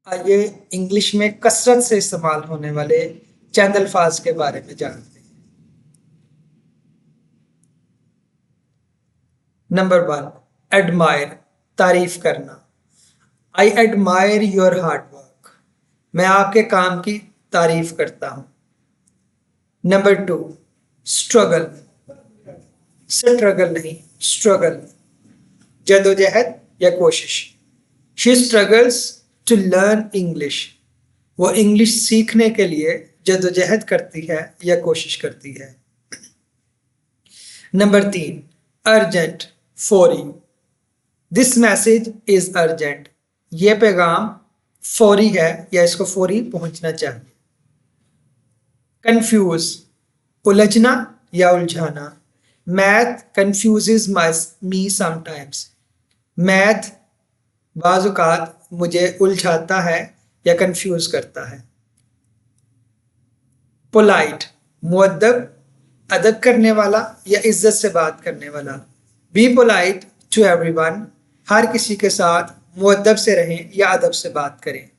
आइए इंग्लिश में कसरत से इस्तेमाल होने वाले चंद अल्फाज के बारे में जानते हैं। नंबर 1, एडमायर, तारीफ करना। I admire your hard work, मैं आपके काम की तारीफ करता हूँ। नंबर 2, स्ट्रगल, स्ट्रगल नहीं स्ट्रगल, जदोजहद या कोशिश। She struggles to learn English, वो इंग्लिश सीखने के लिए जदोजहद करती है या कोशिश करती है। नंबर 3, अर्जेंट, फौरी। दिस मैसेज इज अर्जेंट, ये पैगाम फौरी है या इसको फौरी पहुंचना चाहिए। कंफ्यूज, उलझना या उलझाना। मैथ कंफ्यूजेज मी समटाइम्स, मैथ बाज़ औक़ात मुझे उलझाता है या कंफ्यूज करता है। पोलाइट, मुअद्दब, अदब करने वाला या इज्जत से बात करने वाला। बी पोलाइट टू एवरीवन, हर किसी के साथ मुअद्दब से रहें या अदब से बात करें।